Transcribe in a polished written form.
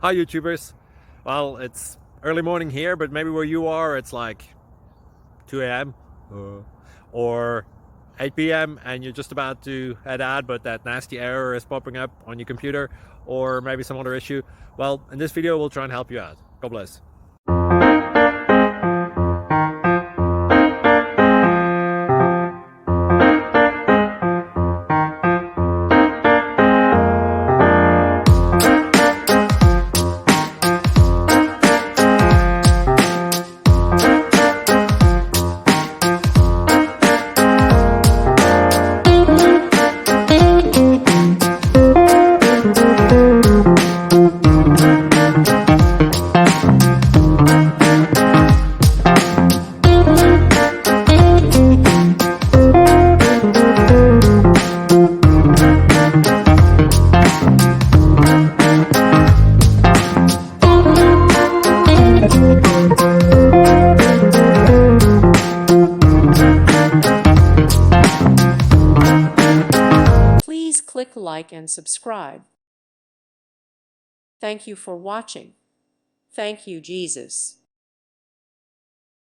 Hi YouTubers. Well, it's early morning here, but maybe where you are it's like 2 a.m. Or 8 p.m. and you're just about to head out, but that nasty error is popping up on your computer, or maybe some other issue. Well, in this video we'll try and help you out. God bless. Please click like and subscribe. Thank you for watching. Thank you, Jesus.